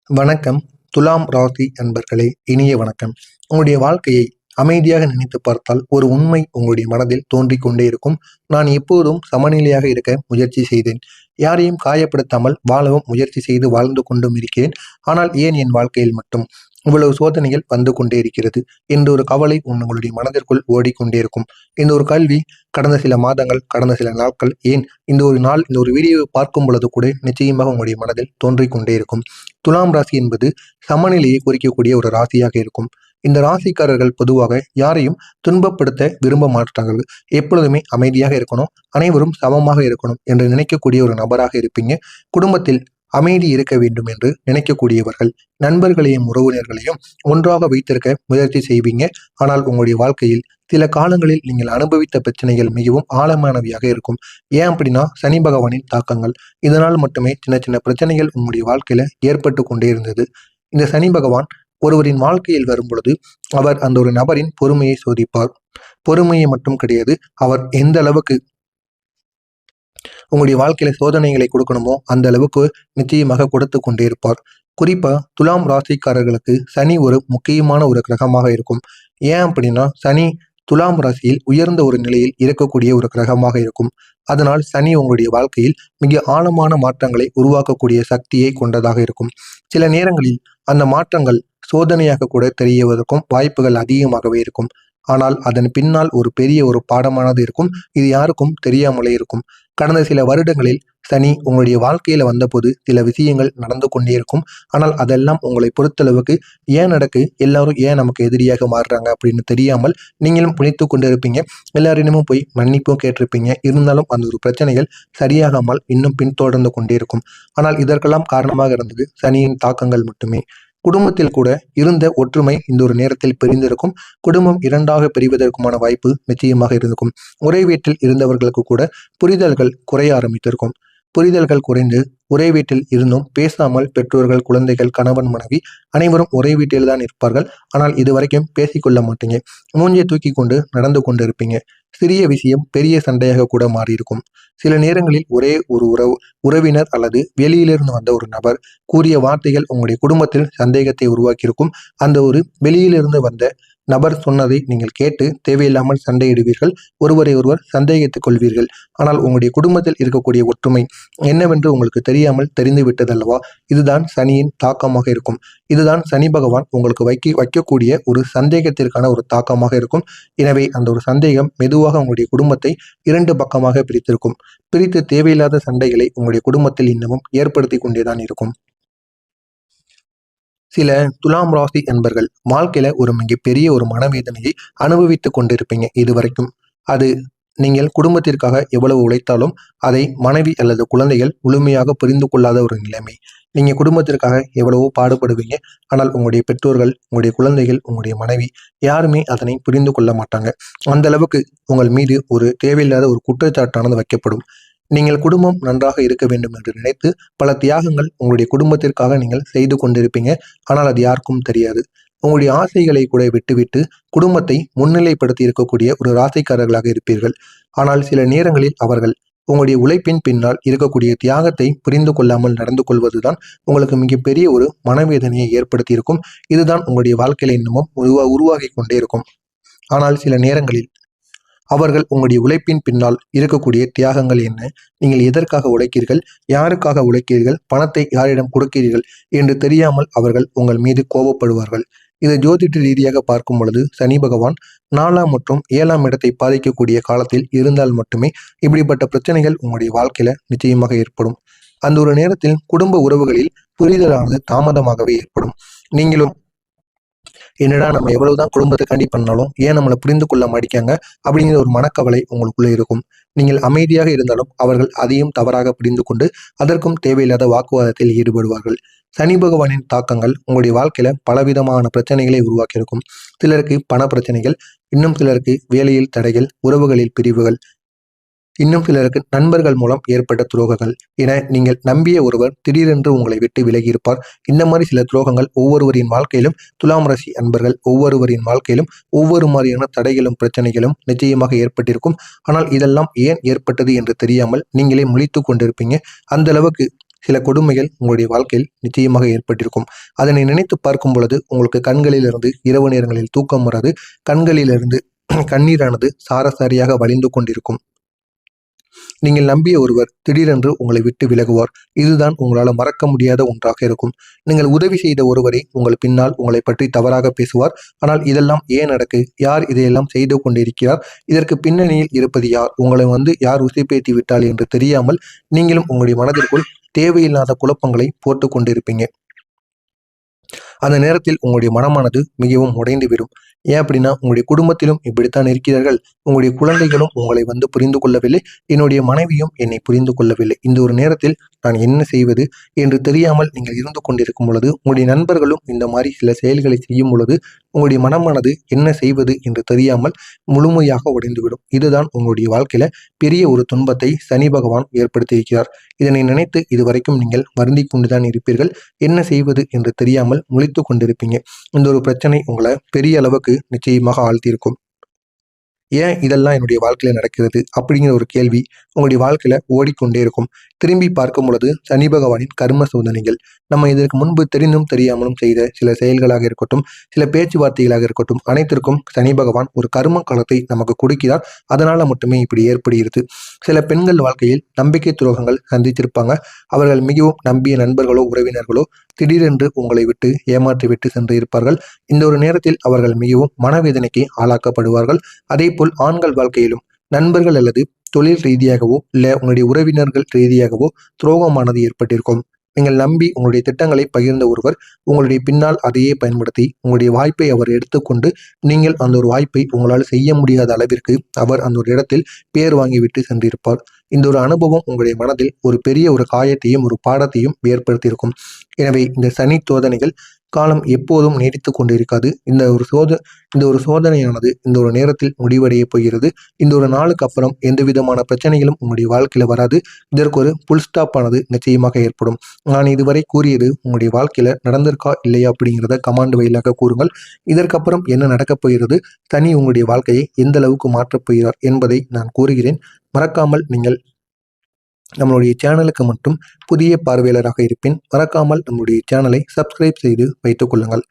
வணக்கம். துலாம் ராசி அன்பர்களே, இனிய வணக்கம். உங்களுடைய வாழ்க்கையை அமைதியாக நினைத்து பார்த்தால் ஒரு உண்மை உங்களுடைய மனதில் தோன்றிக் கொண்டே இருக்கும். நான் எப்போதும் சமநிலையாக இருக்க முயற்சி செய்தேன். யாரையும் காயப்படுத்தாமல் வாழவும் முயற்சி செய்து வாழ்ந்து கொண்டும் இருக்கிறேன். ஆனால் ஏன் என் வாழ்க்கையில் மட்டும் இவ்வளவு சோதனைகள் வந்து கொண்டே இருக்கிறது என்ற ஒரு கவலை உங்களுடைய மனதிற்குள் ஓடிக்கொண்டே இருக்கும். இந்த ஒரு கேள்வி கடந்த சில மாதங்கள், கடந்த சில நாட்கள், ஏன் இந்த ஒரு நாள், இந்த ஒரு வீடியோவை பார்க்கும் பொழுது கூட நிச்சயமாக உங்களுடைய மனதில் தோன்றிக் கொண்டே இருக்கும். துலாம் ராசி என்பது சமநிலையை குறிக்கக்கூடிய ஒரு ராசியாக இருக்கும். இந்த ராசிக்காரர்கள் பொதுவாக யாரையும் துன்பப்படுத்த விரும்ப மாட்டார்கள். எப்பொழுதுமே அமைதியாக இருக்கணும், அனைவரும் சமமாக இருக்கணும் என்று நினைக்கக்கூடிய ஒரு நபராக இருப்பீங்க. குடும்பத்தில் அமைதி இருக்க வேண்டும் என்று நினைக்கக்கூடியவர்கள். நண்பர்களையும் உறவினர்களையும் ஒன்றாக வைத்திருக்க முயற்சி செய்வீங்க. ஆனால் உங்களுடைய வாழ்க்கையில் சில காலங்களில் நீங்கள் அனுபவித்த பிரச்சனைகள் மிகவும் ஆழமானவையாக இருக்கும். ஏன் அப்படின்னா, சனி பகவானின் தாக்கங்கள். இதனால் மட்டுமே சின்ன சின்ன பிரச்சனைகள் உங்களுடைய வாழ்க்கையில ஏற்பட்டு கொண்டே இருந்தது. இந்த சனி பகவான் ஒருவரின் வாழ்க்கையில் வரும் பொழுது அவர் அந்த ஒரு நபரின் பொறுமையை சோதிப்பார். பொறுமையை மட்டும் கிடையாது, அவர் எந்த அளவுக்கு உங்களுடைய வாழ்க்கையில சோதனைகளை கொடுக்கணுமோ அந்த அளவுக்கு நிச்சயமாக கொடுத்து கொண்டே இருப்பார். குறிப்பா துலாம் ராசிக்காரர்களுக்கு சனி ஒரு முக்கியமான ஒரு கிரகமாக இருக்கும். ஏன் அப்படின்னா, சனி துலாம் ராசியில் உயர்ந்த ஒரு நிலையில் இருக்கக்கூடிய ஒரு கிரகமாக இருக்கும். அதனால் சனி உங்களுடைய வாழ்க்கையில் மிக ஆழமான மாற்றங்களை உருவாக்கக்கூடிய சக்தியை கொண்டதாக இருக்கும். சில நேரங்களில் அந்த மாற்றங்கள் சோதனையாக கூட தெரியவதற்கும் வாய்ப்புகள் அதிகமாகவே இருக்கும். ஆனால் அதன் பின்னால் ஒரு பெரிய ஒரு பாடமானது இருக்கும். இது யாருக்கும் தெரியாமலே இருக்கும். கடந்த சில வருடங்களில் சனி உங்களுடைய வாழ்க்கையில வந்தபோது சில விஷயங்கள் நடந்து கொண்டே இருக்கும். ஆனால் அதெல்லாம் உங்களை பொறுத்தளவுக்கு ஏன் நடக்கு, எல்லாரும் ஏன் நமக்கு எதிரியாக மாறுறாங்க அப்படின்னு தெரியாமல் நீங்களும் புனித்து கொண்டு இருப்பீங்க. எல்லாரிடமும் போய் மன்னிப்பும் கேட்டிருப்பீங்க. இருந்தாலும் அந்த ஒரு பிரச்சனைகள் சரியாகாமல் இன்னும் பின்தொடர்ந்து கொண்டே இருக்கும். ஆனால் இதற்கெல்லாம் காரணமாக இருந்தது சனியின் தாக்கங்கள் மட்டுமே. குடும்பத்தில் கூட இருந்த ஒற்றுமை இந்த ஒரு நேரத்தில் பிரிந்திருக்கும். குடும்பம் இரண்டாக பிரிவதற்குமான வாய்ப்பு நிச்சயமாக இருந்திருக்கும். ஒரே வீட்டில் இருந்தவர்களுக்கு கூட புரிதல்கள் குறைய ஆரம்பித்திருக்கும். புரிதல்கள் குறைந்து ஒரே வீட்டில் இருந்தும் பேசாமல் பெற்றோர்கள், குழந்தைகள், கணவன், மனைவி அனைவரும் ஒரே வீட்டில் தான் இருப்பார்கள். ஆனால் இதுவரைக்கும் பேசிக்கொள்ள மாட்டீங்க. மூஞ்சியை தூக்கி கொண்டு நடந்து கொண்டு இருப்பீங்க. சிறிய விஷயம் பெரிய சண்டையாக கூட மாறியிருக்கும். சில நேரங்களில் ஒரே ஒரு உறவினர் அல்லது வெளியிலிருந்து வந்த ஒரு நபர் கூறிய வார்த்தைகள் உங்களுடைய குடும்பத்தில் சந்தேகத்தை உருவாக்கியிருக்கும். அந்த ஒரு வெளியிலிருந்து வந்த நபர் சொன்னதை நீங்கள் கேட்டு தேவையில்லாமல் சண்டையிடுவீர்கள். ஒருவரை ஒருவர் சந்தேகித்துக் கொள்வீர்கள். ஆனால் உங்களுடைய குடும்பத்தில் இருக்கக்கூடிய ஒற்றுமை என்னவென்று உங்களுக்கு தெரியாமல் தெரிந்து விட்டதல்லவா? இதுதான் சனியின் தாக்கமாக இருக்கும். இதுதான் சனி பகவான் உங்களுக்கு வைக்கக்கூடிய ஒரு சந்தேகத்திற்கான ஒரு தாக்கமாக இருக்கும். எனவே அந்த ஒரு சந்தேகம் மெதுவாக உங்களுடைய குடும்பத்தை இரண்டு பக்கமாக பிரித்திருக்கும். பிரித்து தேவையில்லாத சண்டைகளை உங்களுடைய குடும்பத்தில் இன்னமும் ஏற்படுத்தி கொண்டேதான் இருக்கும். சில துலாம் ராசி என்பர்கள் வாழ்க்கையில ஒரு மிகப்பெரிய ஒரு மனவேதனையை அனுபவித்துக் கொண்டிருப்பீங்க இதுவரைக்கும். அது நீங்கள் குடும்பத்திற்காக எவ்வளவு உழைத்தாலும் அதை மனைவி அல்லது குழந்தைகள் முழுமையாக புரிந்து கொள்ளாத ஒரு நிலைமை. நீங்க குடும்பத்திற்காக எவ்வளவோ பாடுபடுவீங்க. ஆனால் உங்களுடைய பெற்றோர்கள், உங்களுடைய குழந்தைகள், உங்களுடைய மனைவி யாருமே அதனை புரிந்து கொள்ள மாட்டாங்க. அந்த அளவுக்கு உங்கள் மீது ஒரு தேவையில்லாத ஒரு குற்றச்சாட்டானது வைக்கப்படும். நீங்கள் குடும்பம் நன்றாக இருக்க வேண்டும் என்று நினைத்து பல தியாகங்கள் உங்களுடைய குடும்பத்திற்காக நீங்கள் செய்து கொண்டிருப்பீங்க. ஆனால் அது யாருக்கும் தெரியாது. உங்களுடைய ஆசைகளை கூட விட்டுவிட்டு குடும்பத்தை முன்னிலைப்படுத்தி இருக்கக்கூடிய ஒரு ராசிக்காரர்களாக இருப்பீர்கள். ஆனால் சில நேரங்களில் அவர்கள் உங்களுடைய உழைப்பின் பின்னால் இருக்கக்கூடிய தியாகத்தை புரிந்து கொள்ளாமல் நடந்து கொள்வதுதான் உங்களுக்கு மிகப்பெரிய ஒரு மனவேதனையை ஏற்படுத்தி இருக்கும். இதுதான் உங்களுடைய வாழ்க்கையில இன்னமும் உருவாகி கொண்டே இருக்கும். ஆனால் சில நேரங்களில் அவர்கள் உங்களுடைய உழைப்பின் பின்னால் இருக்கக்கூடிய தியாகங்கள் என்ன, நீங்கள் எதற்காக உழைக்கிறீர்கள், யாருக்காக உழைக்கிறீர்கள், பணத்தை யாரிடம் கொடுக்கிறீர்கள் என்று தெரியாமல் அவர்கள் உங்கள் மீது கோபப்படுவார்கள். இது ஜோதிட ரீதியாக பார்க்கும் பொழுது சனி பகவான் 4ஆம் மற்றும் 7ஆம் இடத்தை பாதிக்கக்கூடிய காலத்தில் இருந்தால் மட்டுமே இப்படிப்பட்ட பிரச்சனைகள் உங்களுடைய வாழ்க்கையில நிச்சயமாக ஏற்படும். அந்த ஒரு நேரத்தில் குடும்ப உறவுகளில் புரிதலானது தாமதமாகவே ஏற்படும். நீங்களும் என்னடா நம்ம எவ்வளவுதான் குடும்பத்துக்காண்டி பண்ணாலும் ஏன் நம்மளை புரிந்து கொள்ள மாட்டேங்காங்க அப்படிங்கிற ஒரு மனக்கவலை உங்களுக்குள்ள இருக்கும். நீங்கள் அமைதியாக இருந்தாலும் அவர்கள் அதையும் தவறாக புரிந்து கொண்டு அதற்கும் தேவையில்லாத வாக்குவாதத்தில் ஈடுபடுவார்கள். சனி பகவானின் தாக்கங்கள் உங்களுடைய வாழ்க்கையில பலவிதமான பிரச்சனைகளை உருவாக்கியிருக்கும். சிலருக்கு பண பிரச்சனைகள், இன்னும் சிலருக்கு வேலையில் தடைகள், உறவுகளில் பிரிவுகள், இன்னும் சிலருக்கு நண்பர்கள் மூலம் ஏற்பட்ட துரோகங்கள் என நீங்கள் நம்பிய ஒருவர் திடீரென்று உங்களை விட்டு விலகியிருப்பார். இந்த மாதிரி சில துரோகங்கள் ஒவ்வொருவரின் வாழ்க்கையிலும், துலாம் ராசி அன்பர்கள் ஒவ்வொருவரின் வாழ்க்கையிலும் ஒவ்வொரு மாதிரியான தடைகளும் பிரச்சனைகளும் நிச்சயமாக ஏற்பட்டிருக்கும். ஆனால் இதெல்லாம் ஏன் ஏற்பட்டது என்று தெரியாமல் நீங்களே முழித்து கொண்டிருப்பீங்க. அந்த அளவுக்கு சில கொடுமைகள் உங்களுடைய வாழ்க்கையில் நிச்சயமாக ஏற்பட்டிருக்கும். அதனை நினைத்து பார்க்கும் பொழுது உங்களுக்கு கண்களிலிருந்து இரவு நேரங்களில் தூக்கம் வராது, கண்களிலிருந்து கண்ணீரானது சாரசாரியாக வழிந்து கொண்டிருக்கும். நீங்கள் நம்பிய ஒருவர் திடீரென்று உங்களை விட்டு விலகுவார். இதுதான் உங்களால் மறக்க முடியாத ஒன்றாக இருக்கும். நீங்கள் உதவி செய்த ஒருவரை உங்கள் பின்னால் உங்களை பற்றி தவறாக பேசுவார். ஆனால் இதெல்லாம் ஏன் நடக்கு? யார் இதையெல்லாம் செய்து கொண்டிருக்கிறார்? இதற்கு பின்னணியில் இருப்பது யார்? உங்களை யார் உசுப்பேத்தி விட்டால் என்று தெரியாமல் நீங்களும் உங்களுடைய மனதிற்குள் தேவையில்லாத குழப்பங்களை போட்டு கொண்டிருப்பீங்க. அந்த நேரத்தில் உங்களுடைய மனமானது மிகவும் உடைந்து விடும். ஏன் அப்படின்னா, உங்களுடைய குடும்பத்திலும் இப்படித்தான் இருக்கிறார்கள். உங்களுடைய குழந்தைகளும் உங்களை புரிந்து கொள்ளவில்லை. என்னுடைய மனைவியும் என்னை புரிந்து கொள்ளவில்லை. இந்த ஒரு நேரத்தில் நான் என்ன செய்வது என்று தெரியாமல் நீங்கள் இருந்து கொண்டிருக்கும் பொழுது, உங்களுடைய நண்பர்களும் இந்த மாதிரி சில செயல்களை செய்யும் பொழுது, உங்களுடைய மனமானது என்ன செய்வது என்று தெரியாமல் முழுமையாக உடைந்துவிடும். இதுதான் உங்களுடைய வாழ்க்கையில பெரிய ஒரு துன்பத்தை சனி பகவான் ஏற்படுத்தியிருக்கிறார். இதனை நினைத்து இதுவரைக்கும் நீங்கள் வருந்தி கொண்டுதான் இருப்பீர்கள். என்ன செய்வது என்று தெரியாமல் முழித்து கொண்டிருப்பீங்க. இந்த ஒரு பிரச்சனை உங்களை பெரிய அளவுக்கு நிச்சயமாக ஆழ்த்தியிருக்கும். ஏன் இதெல்லாம் என்னுடைய வாழ்க்கையில நடக்கிறது அப்படிங்கிற ஒரு கேள்வி உங்களுடைய வாழ்க்கையில ஓடிக்கொண்டே இருக்கும். திரும்பி பார்க்கும் பொழுது சனி பகவானின் கர்ம சோதனைகள், நம்ம இதற்கு முன்பு தெரிந்தும் தெரியாமலும் செய்த சில செயல்களாக இருக்கட்டும், சில பேச்சுவார்த்தைகளாக இருக்கட்டும், அனைத்திற்கும் சனி பகவான் ஒரு கர்ம காலத்தை நமக்கு கொடுக்கிறார். அதனால மட்டுமே இப்படி ஏற்படுகிறது. சில பெண்கள் வாழ்க்கையில் நம்பிக்கை துரோகங்கள் சந்தித்திருப்பாங்க. அவர்கள் மிகவும் நம்பிய நண்பர்களோ உறவினர்களோ திடீரென்று உங்களை விட்டு ஏமாற்றி விட்டு சென்று இருப்பார்கள். இந்த ஒரு நேரத்தில் அவர்கள் மிகவும் மனவேதனைக்கு ஆளாக்கப்படுவார்கள். அதேபோல் ஆண்கள் வாழ்க்கையிலும் நண்பர்கள் அல்லது தொழில் ரீதியாகவோ இல்லை உங்களுடைய உறவினர்கள் ரீதியாகவோ துரோகமானது ஏற்பட்டிருக்கும். நீங்கள் நம்பி உங்களுடைய திட்டங்களை பகிர்ந்த ஒருவர் உங்களுடைய பின்னால் அதையே பயன்படுத்தி உங்களுடைய வாய்ப்பை அவர் எடுத்துக்கொண்டு நீங்கள் அந்த ஒரு வாய்ப்பை உங்களால் செய்ய முடியாத அளவிற்கு அவர் அந்த ஒரு இடத்தில் பேர் வாங்கிவிட்டு சென்றிருப்பார். இந்த ஒரு அனுபவம் உங்களுடைய மனதில் ஒரு பெரிய ஒரு காயத்தையும் ஒரு பாடத்தையும் ஏற்படுத்தியிருக்கும். எனவே இந்த சனி சோதனைகள் காலம் எப்போதும் நீடித்து கொண்டிருக்காது. இந்த ஒரு சோதனையானது இந்த ஒரு நேரத்தில் முடிவடைய போகிறது. இந்த ஒரு நாளுக்கு அப்புறம் எந்த விதமான பிரச்சனைகளும் உங்களுடைய வாழ்க்கையில வராது. இதற்கு ஒரு புல் ஸ்டாப் ஆனது நிச்சயமாக ஏற்படும். நான் இதுவரை கூறியது உங்களுடைய வாழ்க்கையில நடந்திருக்கா இல்லையா அப்படிங்கிறத கமாண்ட் வழியாக கூறுங்கள். இதற்கப்புறம் என்ன நடக்கப் போகிறது, சனி உங்களுடைய வாழ்க்கையை எந்த அளவுக்கு மாற்றப் போகிறார் என்பதை நான் கூறுகிறேன். மறக்காமல் நீங்கள் நம்மளுடைய சேனலுக்கு மட்டும் புதிய பார்வையாளராக இருப்பேன். மறக்காமல் நம்முடைய சேனலை சப்ஸ்கிரைப் செய்து வைத்துக் கொள்ளுங்கள்.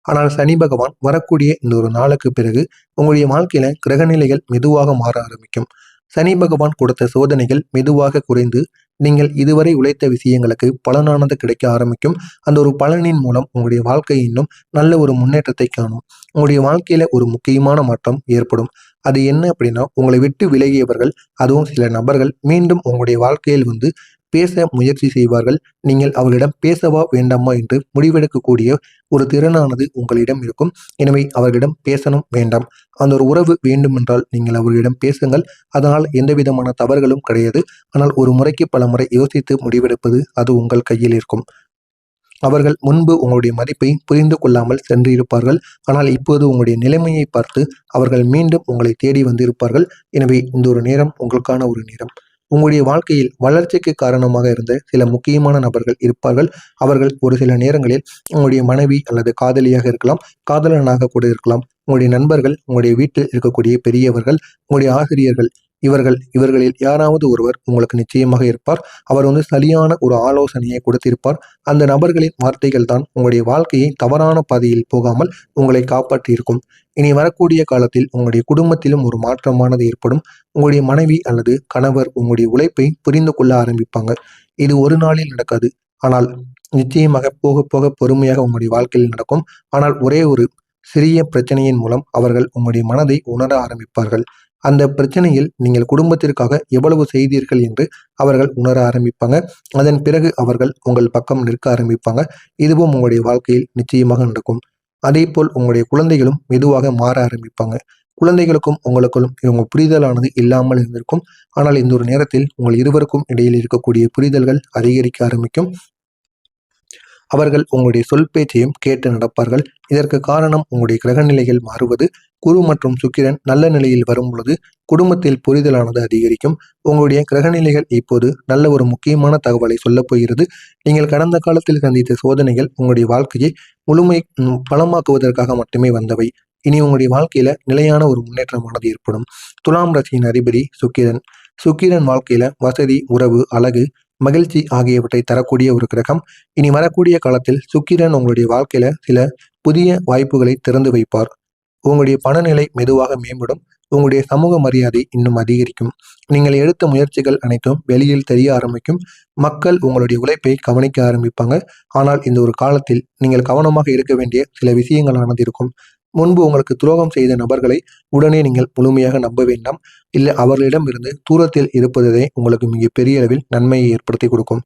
ஆனால் சனி பகவான் வரக்கூடிய இந்த ஒரு நாளுக்கு பிறகு உங்களுடைய வாழ்க்கையில கிரகநிலைகள் மெதுவாக மாற ஆரம்பிக்கும். சனி பகவான் கொடுத்த சோதனைகள் மெதுவாக குறைந்து நீங்கள் இதுவரை உழைத்த விஷயங்களுக்கு பலனானது கிடைக்க ஆரம்பிக்கும். அந்த ஒரு பலனின் மூலம் உங்களுடைய வாழ்க்கை இன்னும் நல்ல ஒரு முன்னேற்றத்தை காணும். உங்களுடைய வாழ்க்கையில ஒரு முக்கியமான மாற்றம் ஏற்படும். அது என்ன அப்படின்னா, உங்களை விட்டு விலகியவர்கள், அதுவும் சில நபர்கள் மீண்டும் உங்களுடைய வாழ்க்கையில் பேச முயற்சி செய்வார்கள். நீங்கள் அவர்களிடம் பேசவா வேண்டாமா என்று முடிவெடுக்கக்கூடிய ஒரு திறனானது உங்களிடம் இருக்கும். எனவே அவர்களிடம் பேசணும் வேண்டாம், அந்த ஒரு உறவு வேண்டுமென்றால் நீங்கள் அவர்களிடம் பேசுங்கள். அதனால் எந்த விதமான தவறுகளும் கிடையாது. ஆனால் ஒரு முறைக்கு பல முறை யோசித்து முடிவெடுப்பது அது உங்கள் கையில் இருக்கும். அவர்கள் முன்பு உங்களுடைய மதிப்பை புரிந்து கொள்ளாமல் சென்றிருப்பார்கள். ஆனால் இப்போது உங்களுடைய நிலைமையை பார்த்து அவர்கள் மீண்டும் உங்களை தேடி வந்திருப்பார்கள். எனவே இந்த ஒரு நேரம் உங்களுக்கான ஒரு நேரம். உங்களுடைய வாழ்க்கையில் வளர்ச்சிக்கு காரணமாக இருந்த சில முக்கியமான நபர்கள் இருப்பார்கள். அவர்கள் ஒரு சில நேரங்களில் உங்களுடைய மனைவி அல்லது காதலியாக இருக்கலாம், காதலனாக கூட இருக்கலாம், உங்களுடைய நண்பர்கள், உங்களுடைய வீட்டில் இருக்கக்கூடிய பெரியவர்கள், உங்களுடைய ஆசிரியர்கள், இவர்களில் யாராவது ஒருவர் உங்களுக்கு நிச்சயமாக இருப்பார். அவர் சரியான ஒரு ஆலோசனையை கொடுத்திருப்பார். அந்த நபர்களின் வார்த்தைகள் தான் உங்களுடைய வாழ்க்கையை தவறான பாதையில் போகாமல் உங்களை காப்பாற்றியிருக்கும். இனி வரக்கூடிய காலத்தில் உங்களுடைய குடும்பத்திலும் ஒரு மாற்றமானது ஏற்படும். உங்களுடைய மனைவி அல்லது கணவர் உங்களுடைய உழைப்பை புரிந்து கொள்ள ஆரம்பிப்பாங்க. இது ஒரு நாளில் நடக்காது. ஆனால் நிச்சயமாக போக போக பொறுமையாக உங்களுடைய வாழ்க்கையில் நடக்கும். ஆனால் ஒரே ஒரு சிறிய பிரச்சனையின் மூலம் அவர்கள் உங்களுடைய மனதை உணர ஆரம்பிப்பார்கள். அந்த பிரச்சனையில் நீங்கள் குடும்பத்திற்காக எவ்வளவு செய்தீர்கள் என்று அவர்கள் உணர ஆரம்பிப்பாங்க. அதன் பிறகு அவர்கள் உங்கள் பக்கம் நிற்க ஆரம்பிப்பாங்க. இதுவும் உங்களுடைய வாழ்க்கையில் நிச்சயமாக நடக்கும். அதேபோல் உங்களுடைய குழந்தைகளும் மெதுவாக மாற ஆரம்பிப்பாங்க. குழந்தைகளுக்கும் உங்களுக்கும் இவங்க புரிதலானது இல்லாமல் இருந்திருக்கும். ஆனால் இந்த ஒரு நேரத்தில் உங்கள் இருவருக்கும் இடையில் இருக்கக்கூடிய புரிதல்கள் அதிகரிக்க ஆரம்பிக்கும். அவர்கள் உங்களுடைய சொல் பேச்சையும் கேட்டு நடப்பார்கள். இதற்கு காரணம் உங்களுடைய கிரகநிலைகள் மாறுவது. குரு மற்றும் சுக்கிரன் நல்ல நிலையில் வரும் பொழுது குடும்பத்தில் புரிதலானது அதிகரிக்கும். உங்களுடைய கிரகநிலைகள் இப்போது நல்ல ஒரு முக்கியமான தகவலை சொல்லப் போகிறது. நீங்கள் கடந்த காலத்தில் சந்தித்த சோதனைகள் உங்களுடைய வாழ்க்கையை பலமாக்குவதற்காக மட்டுமே வந்தவை. இனி உங்களுடைய வாழ்க்கையில நிலையான ஒரு முன்னேற்றமானது ஏற்படும். துலாம் ராசியின் அதிபதி சுக்கிரன். சுக்கிரன் வாழ்க்கையில வசதி, உறவு, அழகு, மகிழ்ச்சி ஆகியவற்றை தரக்கூடிய ஒரு கிரகம். இனி வரக்கூடிய காலத்தில் சுக்கிரன் உங்களுடைய வாழ்க்கையில சில புதிய வாய்ப்புகளை திறந்து வைப்பார். உங்களுடைய பணநிலை மெதுவாக மேம்படும். உங்களுடைய சமூக மரியாதை இன்னும் அதிகரிக்கும். நீங்கள் எடுத்த முயற்சிகள் அனைத்தும் வெளியில் தெரிய ஆரம்பிக்கும். மக்கள் உங்களுடைய உழைப்பை கவனிக்க ஆரம்பிப்பாங்க. ஆனால் இந்த ஒரு காலத்தில் நீங்கள் கவனமாக இருக்க வேண்டிய சில விஷயங்களானது இருக்கும். முன்பு உங்களுக்கு துரோகம் செய்த நபர்களை உடனே நீங்கள் முழுமையாக நம்ப வேண்டாம். இல்லை, அவர்களிடம் இருந்து தூரத்தில் இருப்பதே உங்களுக்கு மிகப்பெரிய அளவில் நன்மையை ஏற்படுத்தி கொடுக்கும்.